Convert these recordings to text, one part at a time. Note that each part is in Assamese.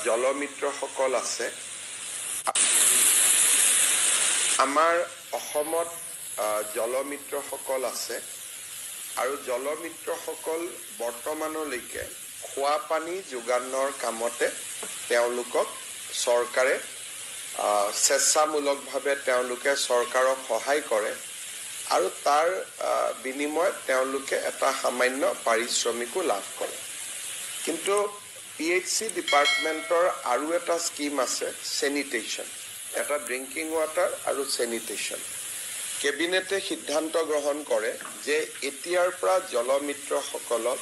জলমিত্ৰসকল আছে আমাৰ অসমত জলমিত্ৰসকল আছে আৰু জলমিত্ৰসকল বৰ্তমানলৈকে খোৱা পানী যোগানৰ কামতে তেওঁলোকক চৰকাৰে স্বেচ্ছামূলকভাৱে তেওঁলোকে চৰকাৰক সহায় কৰে আৰু তাৰ বিনিময়ত তেওঁলোকে এটা সামান্য পাৰিশ্ৰমিকো লাভ কৰে কিন্তু PHC ডিপাৰ্টমেণ্টৰ আৰু এটা স্কিম আছে স্যানিটেশ্যন এটা ড্ৰিংকিং ৱাটাৰ আৰু স্যানিটেশ্যন কেবিনেটে সিদ্ধান্ত গ্ৰহণ কৰে যে এতিয়াৰ পৰা জলমিত্ৰসকলক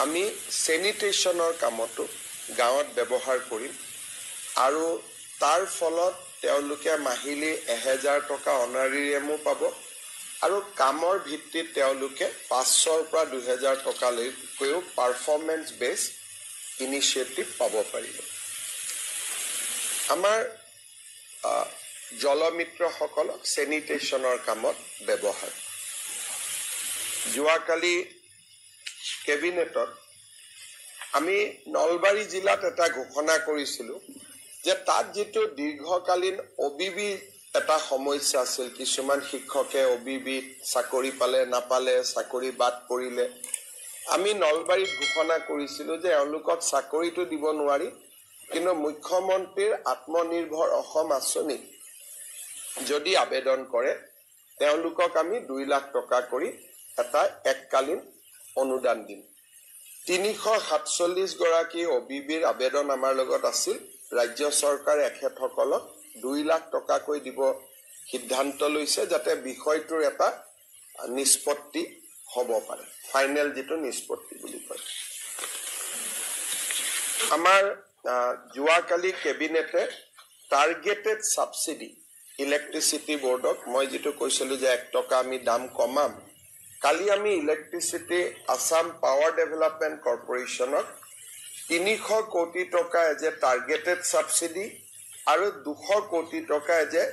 আমি স্যানিটেশ্যনৰ কামতো গাঁৱত ব্যৱহাৰ কৰিম আৰু তাৰ ফলত তেওঁলোকে মাহিলি 1000 টকা অনাৰিয়ামো পাব আৰু কামৰ ভিত্তিত তেওঁলোকে 500 পৰা 2000 টকা লৈকেও পাৰফৰ্মেন্স বেস ইনিচিয়েটিভ পাব পাৰিব আমাৰ জলমিত্ৰসকলক স্যানিটেশ্যনৰ কামত ব্যৱহাৰ যোৱাকালি কেবিনেটত আমি নলবাৰী জিলাত এটা ঘোষণা কৰিছিলো যে তাত যেটো দীৰ্ঘকালীন OBB এটা সমস্যা আছিল কিছুমান শিক্ষকে OBB চাকৰি পালে নাপালে চাকৰি বাদ পৰিলে আমি নলবাৰীত ঘোষণা কৰিছিলো যে এওঁলোকক চাকৰিটো দিব নোৱাৰি কিন্তু মুখ্যমন্ত্ৰীৰ আত্মনিৰ্ভৰ অসম আঁচনি যদি আবেদন কৰে তেওঁলোকক আমি 2 লাখ টকা কৰি এটা এককালীন অনুদান দিম 347 গৰাকী OBBৰ আবেদন আমাৰ লগত আছিল ৰাজ্য চৰকাৰে এখেতসকলক 2 লাখ টকা কৈ দিব সিদ্ধান্ত লৈছে যাতে বিষয়টোৰ এটা নিষ্পত্তি হ'ব পাৰে ফাইনেল যেটো নিষ্পত্তি বুলি কয় আমাৰ যোৱাকালি কেবিনেটে টাৰ্গেটেড সাবসিডি ইলেক্ট্ৰিসিটি বোৰ্ডক মই যেটো কৈছিলো যে 1 টকা আমি দাম কমাম কালি আমি ইলেক্ট্ৰিসিটি আসাম পাৱাৰ ডেভেলপমেন্ট কৰ্পোৰেচনক 300 কোটি টকা এজে টাৰ্গেটেড সাবসিডি আৰু 200 কোটি টকা এজে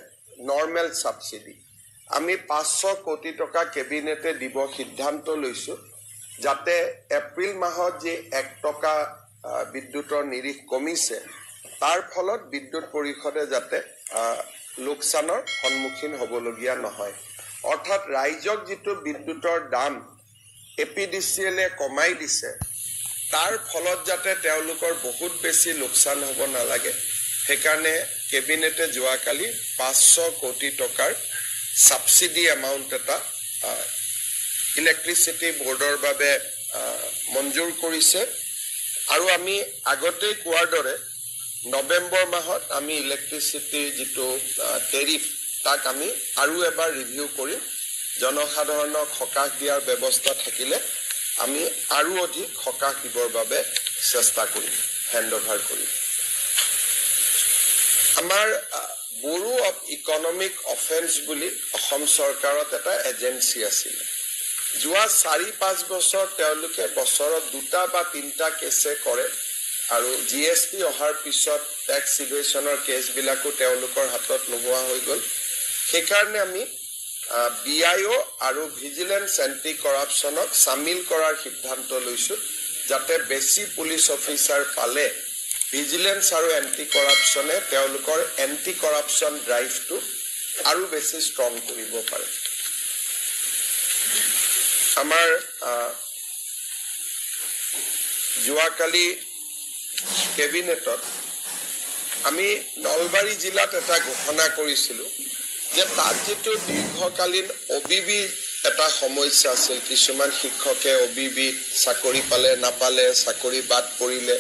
নৰ্মেল সাবসিডি আমি 500 কোটি টকা কেবিনেটে দিব সিদ্ধান্ত লৈছো যাতে এপ্ৰিল মাহত যে 1 টকা বিদ্যুতৰ নিৰিখ কমিছে তাৰ ফলত বিদ্যুৎ পৰিষদে যাতে লোকসানৰ সন্মুখীন হ'বলগীয়া নহয় অৰ্থাৎ ৰাইজক যেটো বিদ্যুতৰ দাম APDCL এ কমাই দিছে তাৰ ফলত যাতে তেওঁলোকৰ বহুত বেছি লোকসান হ'ব নালাগে সেইকাৰণে কেবিনেটে যোৱাকালি 500 কোটি টকাৰ সাবসিডি এমাউন্ট এটা ইলেক্ট্ৰিসিটি বোৰ্ডৰ বাবে মঞ্জুৰ কৰিছে আৰু আমি আগতে কোৱাৰ দৰে নৱেম্বৰ মাহত আমি ইলেক্ট্ৰিসিটি যেটো টেৰিফ তাক আমি আৰু এবাৰ ৰিভিউ কৰি জনসাধাৰণক সকাহ দিয়াৰ ব্যৱস্থা থাকিলে আমি আৰু অধিক সকাহ দিবৰ বাবে চেষ্টা কৰিম হেণ্ডওভাৰ কৰিম আমাৰ ব্যুৰো অফ ইকনমিক অফেন্স বুলি অসম চৰকাৰত এটা এজেন্সি আছিল যোৱা 4-5 বছৰ তেওঁলোকে বছৰত 2টা বা 3টা কেছে কৰে আৰু GST অহাৰ পিছত ট্যাক্স ইভেশনৰ কেছ বিলাকো তেওঁলোকৰ হাতত নোহোৱা হৈ গল সেইকাৰণে আমি BIO আৰু ভিজিলেন্স এন্টি কৰাপচনক সামিল কৰাৰ সিদ্ধান্ত লৈছো যাতে বেছি পুলিশ অফিচাৰ পালে ভিজিলেন্স আৰু এন্টি কৰাপচনে তেওঁলোকৰ এন্টি কৰাপচন ড্ৰাইভটো আৰু বেছি ষ্ট্ৰং কৰিব পাৰে আমাৰ যোৱাকালি কেবিনেটত আমি নলবাৰী জিলাত এটা ঘোষণা কৰিছিলো যে তাত যেটো দীৰ্ঘকালীন OBB এটা সমস্যা আছিল কিছুমান শিক্ষকে OBB চাকৰি পালে নাপালে চাকৰি বাদ পৰিলে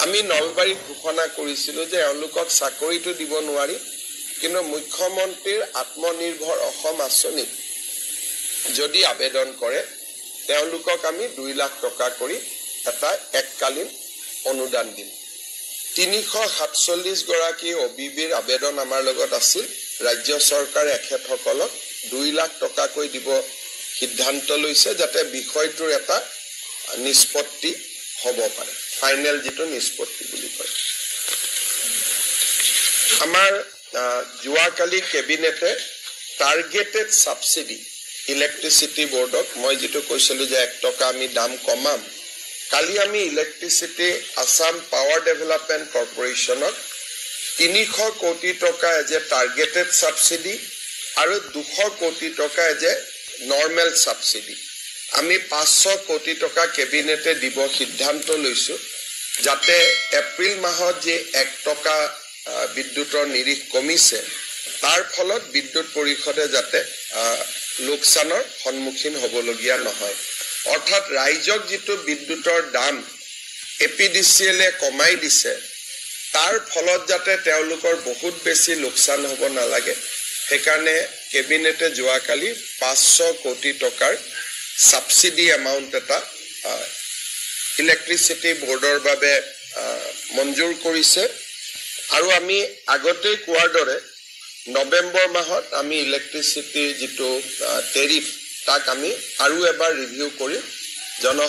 আমি নলবাৰীত ঘোষণা কৰিছিলো যে এওঁলোকক চাকৰিটো দিব নোৱাৰি কিন্তু মুখ্যমন্ত্ৰীৰ আত্মনিৰ্ভৰ অসম আঁচনি যদি আবেদন কৰে তেওঁলোকক আমি 2 লাখ টকা কৰি এটা এককালীন অনুদান দিম 347 গৰাকী OBBৰ আবেদন আমাৰ লগত আছিল ৰাজ্য চৰকাৰে এখেতসকলক 2 লাখ টকা কৈ দিব সিদ্ধান্ত লৈছে যাতে বিষয়টোৰ এটা নিষ্পত্তি হ'ব পাৰে ফাইনেল যেটো নিষ্পত্তি বুলি কয় আমাৰ যোৱাকালি কেবিনেটে টাৰ্গেটেড সাবসিডি ইলেক্ট্ৰিসিটি বোৰ্ডক মই যেটো কৈছিলো যে 1 টকা আমি দাম কমাম কালি আমি ইলেক্ট্ৰিচিটি আসাম পাৱাৰ ডেভেলপমেণ্ট কৰ্পোৰেশ্যনক 300 কোটি টকা এজ এ টাৰ্গেটেড সাবসিডি আৰু 200 কোটি টকা এজ এ নৰ্মেল সাবসিডি আমি 500 কোটি টকা কেবিনেটে দিব সিদ্ধান্ত লৈছো যাতে এপ্ৰিল মাহত যে 1 টকা বিদ্যুতৰ নিৰিখ কমিছে তাৰ ফলত বিদ্যুৎ পৰিষদে যাতে লোকসানৰ সন্মুখীন হ'বলগীয়া নহয় অৰ্থাৎ ৰাইজক যেটো বিদ্যুতৰ দাম এপিডিসিএল এ কমাই দিছে তাৰ ফলত যাতে তেওঁলোকৰ বহুত বেছি লোকসান হ'ব নালাগে সেইকাৰণে কেবিনেটে যোৱাকালি 500 কোটি টকাৰ সাবসিডি এমাউন্ট এটা ইলেক্ট্ৰিচিটি বোৰ্ডৰ বাবে মঞ্জুৰ কৰিছে আৰু আমি আগতে কোৱাৰ দৰে নৱেম্বৰ মাহত আমি ইলেক্ট্ৰিচিটি যেটো টেৰিফ তাক আমি আৰু এবাৰ ৰিভিউ কৰি জন